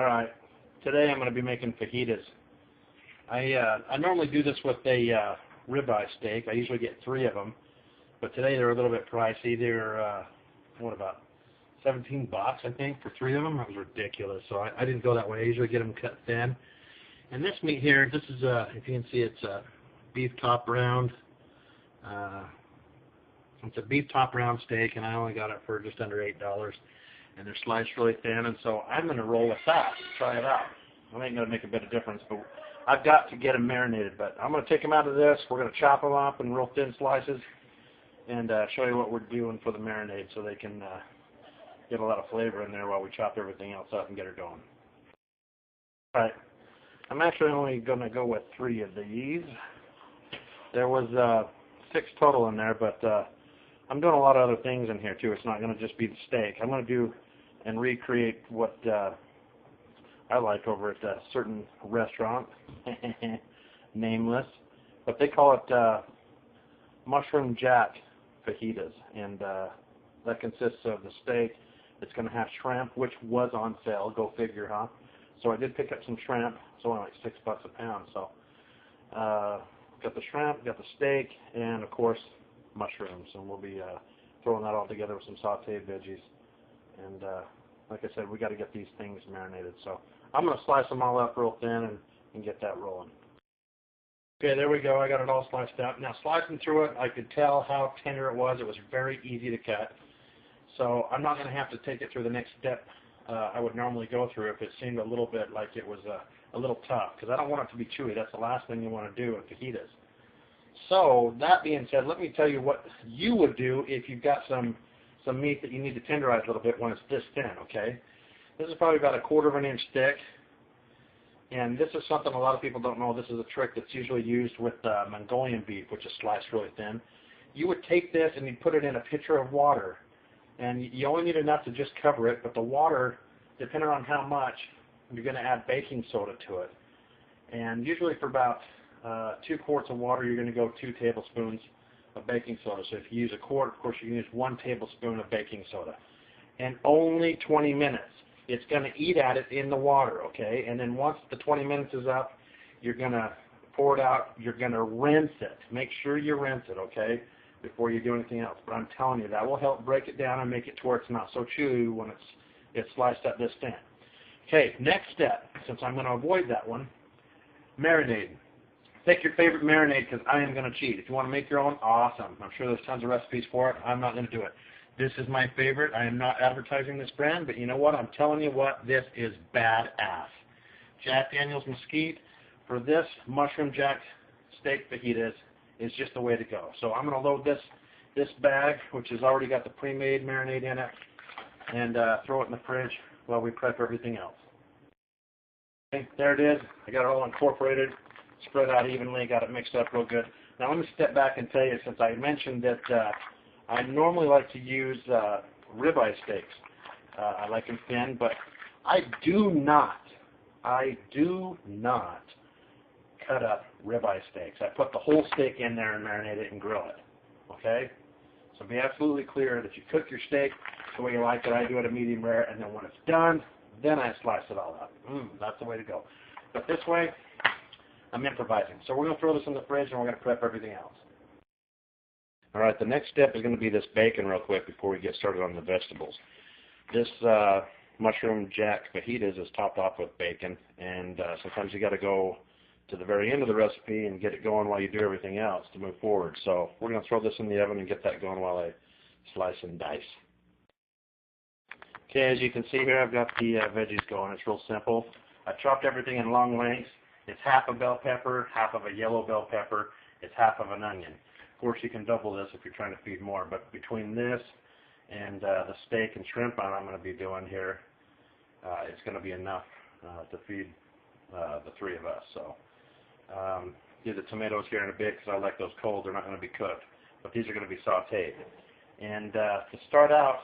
Alright, today I'm going to be making fajitas. I normally do this with a ribeye steak. I usually get 3 of them, but today they're a little bit pricey. They're, what about 17 bucks, I think, for 3 of them. That was ridiculous, so I didn't go that way. I usually get them cut thin. And this meat here, this is, if you can see, it's a beef top round. It's a beef top round steak, and I only got it for just under $8. And they're sliced really thin, and so I'm going to roll with that, try it out. I ain't going to make a bit of difference, but I've got to get them marinated. But I'm going to take them out of this. We're going to chop them up in real thin slices and show you what we're doing for the marinade so they can get a lot of flavor in there while we chop everything else up and get her going. All right. I'm actually only going to go with 3 of these. There was 6 total in there, but I'm doing a lot of other things in here too. It's not going to just be the steak. I'm going to do and recreate what I like over at a certain restaurant, nameless, but they call it mushroom jack fajitas, and that consists of the steak. It's going to have shrimp, which was on sale. Go figure, huh? So I did pick up some shrimp. It's only like $6 a pound. So got the shrimp, got the steak, and of course mushrooms, and we'll be throwing that all together with some sauteed veggies. And like I said, we got to get these things marinated. So I'm going to slice them all up real thin and get that rolling. Okay, there we go. I got it all sliced up. Now slicing through it, I could tell how tender it was. It was very easy to cut. So I'm not going to have to take it through the next step I would normally go through if it seemed a little bit like it was a little tough, because I don't want it to be chewy. That's the last thing you want to do with fajitas. So that being said, let me tell you what you would do if you've got some meat that you need to tenderize a little bit when it's this thin, okay? This is probably about a 1/4 of an inch thick, and this is something a lot of people don't know. This is a trick that's usually used with Mongolian beef, which is sliced really thin. You would take this and you'd put it in a pitcher of water, and you only need enough to just cover it, but the water, depending on how much, you're going to add baking soda to it. And usually for about 2 quarts of water, you're going to go 2 tablespoons of baking soda. So if you use a quart, of course, you can use 1 tablespoon of baking soda. And only 20 minutes. It's going to eat at it in the water, okay? And then once the 20 minutes is up, you're going to pour it out. You're going to rinse it. Make sure you rinse it, okay, before you do anything else. But I'm telling you, that will help break it down and make it to where it's not so chewy when it's sliced up this thin. Okay, next step, since I'm going to avoid that one, marinating. Pick your favorite marinade, because I am going to cheat. If you want to make your own, awesome. I'm sure there's tons of recipes for it. I'm not going to do it. This is my favorite. I am not advertising this brand, but you know what? I'm telling you what, this is badass. Jack Daniel's Mesquite for this mushroom jack steak fajitas is just the way to go. So I'm going to load this bag, which has already got the pre-made marinade in it, and throw it in the fridge while we prep everything else. Okay, there it is. I got it all incorporated, spread out evenly, got it mixed up real good. Now let me step back and tell you, since I mentioned that I normally like to use ribeye steaks. I like them thin, but I do not cut up ribeye steaks. I put the whole steak in there and marinate it and grill it. Okay? So be absolutely clear that you cook your steak the way you like it. I do it a medium rare, and then when it's done, then I slice it all up. That's the way to go. But this way, I'm improvising. So we're going to throw this in the fridge, and we're going to prep everything else. All right, the next step is going to be this bacon real quick before we get started on the vegetables. This mushroom jack fajitas is topped off with bacon, and sometimes you got to go to the very end of the recipe and get it going while you do everything else to move forward. So we're going to throw this in the oven and get that going while I slice and dice. Okay, as you can see here, I've got the veggies going. It's real simple. I chopped everything in long lengths. It's half a bell pepper, half of a yellow bell pepper. It's half of an onion. Of course, you can double this if you're trying to feed more, but between this and the steak and shrimp I'm going to be doing here, it's going to be enough to feed the 3 of us. So do the tomatoes here in a bit because I like those cold. They're not going to be cooked, but these are going to be sauteed. And to start out,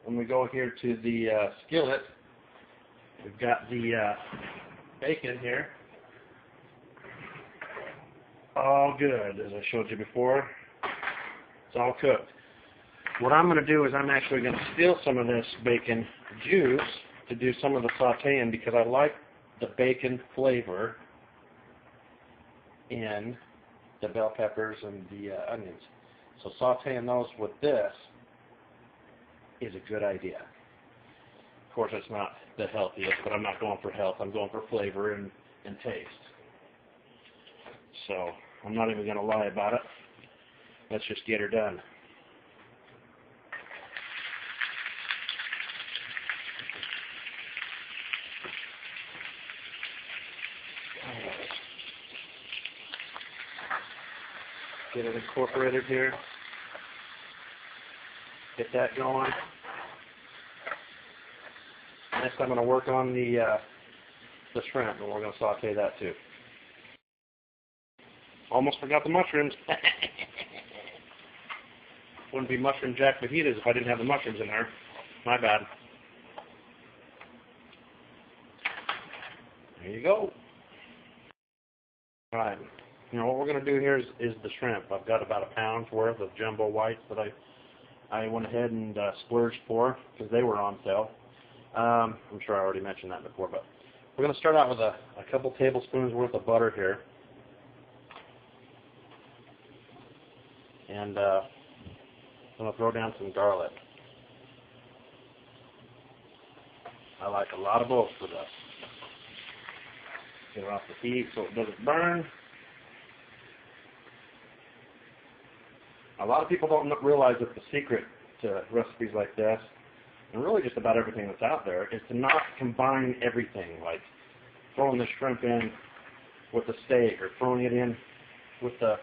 when we go here to the skillet, we've got the bacon here. All good, as I showed you before. It's all cooked. What I'm going to do is I'm actually going to steal some of this bacon juice to do some of the sauteing because I like the bacon flavor in the bell peppers and the onions. So sauteing those with this is a good idea. Of course, it's not the healthiest, but I'm not going for health. I'm going for flavor and taste. So I'm not even going to lie about it. Let's just get her done. Get it incorporated here. Get that going. Next, I'm going to work on the shrimp, and we're going to saute that too. Almost forgot the mushrooms. Wouldn't be mushroom jack fajitas if I didn't have the mushrooms in there. My bad. There you go. All right. You know what we're going to do here is the shrimp. I've got about a pound's worth of jumbo whites that I went ahead and splurged for because they were on sale. I'm sure I already mentioned that before, but we're going to start out with a couple tablespoons worth of butter here. And I'm going to throw down some garlic. I like a lot of both for this. Get it off the heat so it doesn't burn. A lot of people don't realize that the secret to recipes like this, and really just about everything that's out there, is to not combine everything, like throwing the shrimp in with the steak or throwing it in with the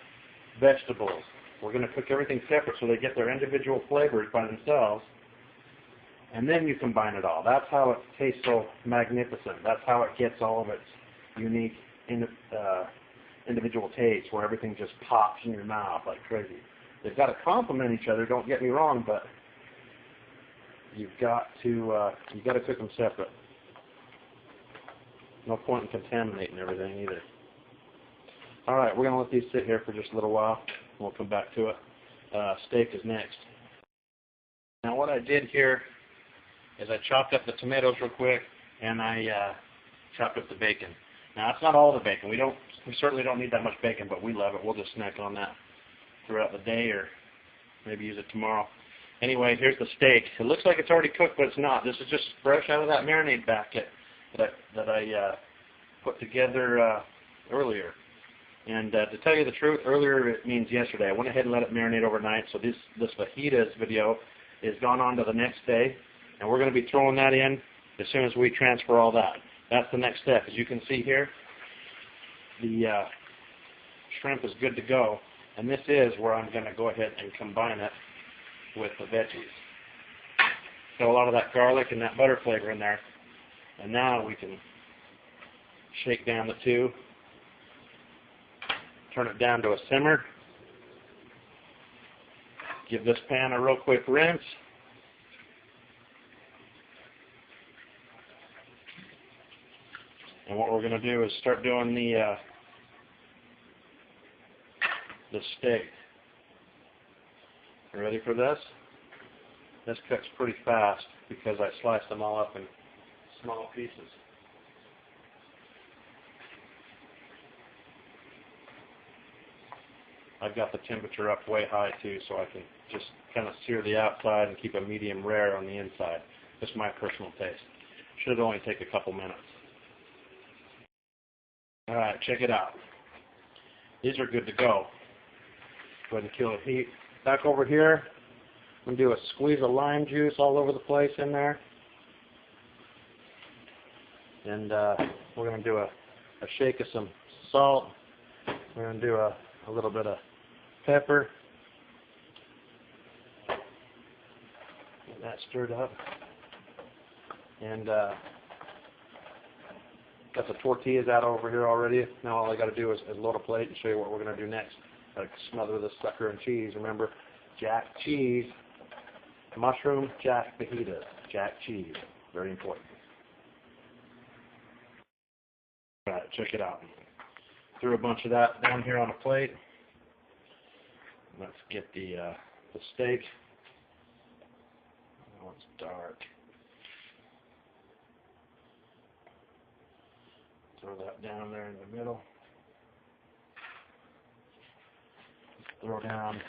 vegetables. We're going to cook everything separate so they get their individual flavors by themselves, and then you combine it all. That's how it tastes so magnificent. That's how it gets all of its unique individual taste, where everything just pops in your mouth like crazy. They've got to complement each other, don't get me wrong, but you've got to cook them separate. No point in contaminating everything either. All right, we're going to let these sit here for just a little while, and we'll come back to it. Steak is next. Now what I did here is I chopped up the tomatoes real quick, and I chopped up the bacon. Now it's not all the bacon. We certainly don't need that much bacon, but we love it. We'll just snack on that throughout the day, or maybe use it tomorrow. Anyway, here's the steak. It looks like it's already cooked, but it's not. This is just fresh out of that marinade packet that I put together earlier. And to tell you the truth, earlier it means yesterday. I went ahead and let it marinate overnight, so this fajitas video is gone on to the next day, and we're going to be throwing that in as soon as we transfer all that. That's the next step. As you can see here, the shrimp is good to go. And this is where I'm going to go ahead and combine it with the veggies. Got a lot of that garlic and that butter flavor in there. And now we can shake down the two, turn it down to a simmer, give this pan a real quick rinse. And what we're going to do is start doing the steak. You ready for this? This cooks pretty fast because I sliced them all up in small pieces. I've got the temperature up way high too, so I can just kind of sear the outside and keep a medium rare on the inside. Just my personal taste. Should only take a couple minutes. All right, check it out. These are good to go. Go ahead and kill the heat. Back over here, I'm going to do a squeeze of lime juice all over the place in there. And we're going to do a shake of some salt. We're going to do a little bit of pepper. Get that stirred up. And got the tortillas out over here already. Now all I got to do is load a plate and show you what we're going to do next. Got to smother this sucker in cheese. Remember, jack cheese, mushroom jack fajitas, jack cheese. Very important. All right, check it out. Threw a bunch of that down here on a plate. Let's get the steak. Oh, it's dark. Throw that down there in the middle. Throw down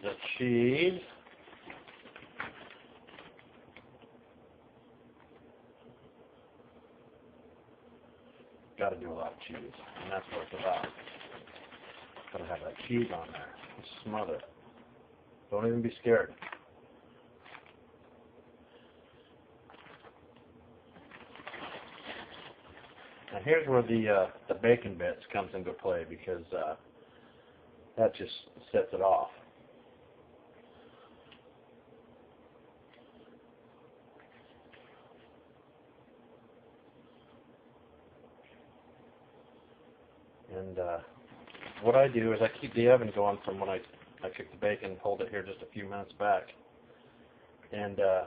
the cheese. Got to do a lot of cheese, and that's what it's about. Got to have that cheese on there. Just smother it. Don't even be scared. Now here's where the bacon bits comes into play, because that just sets it off. And what I do is I keep the oven going from when I cook the bacon, hold it here just a few minutes back, and I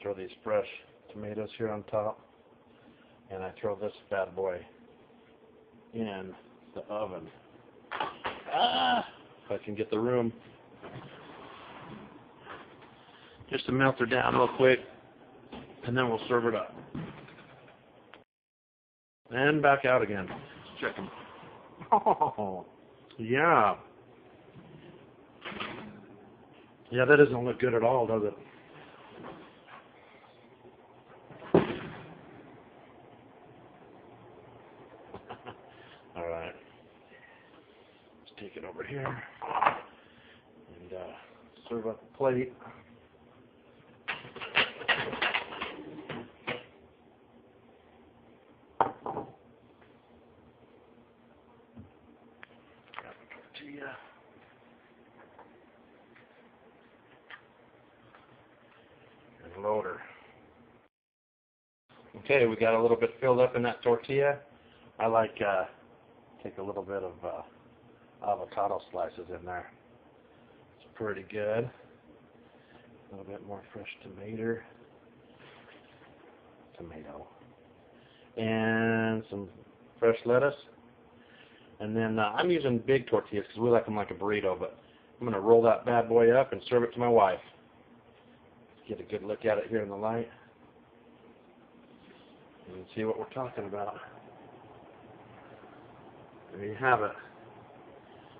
throw these fresh tomatoes here on top, and I throw this bad boy in the oven. If I can get the room just to melt her down real quick, and then we'll serve it up. And back out again. Let's check them. Oh, yeah. Yeah, that doesn't look good at all, does it? All right. Let's take it over here and serve up the plate. And load her. Okay, we got a little bit filled up in that tortilla. I like take a little bit of avocado slices in there. It's pretty good. A little bit more fresh tomato, and some fresh lettuce. And then I'm using big tortillas because we like them like a burrito, but I'm going to roll that bad boy up and serve it to my wife. Get a good look at it here in the light and see what we're talking about. There you have it.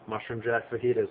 Mushroom Jack fajitas.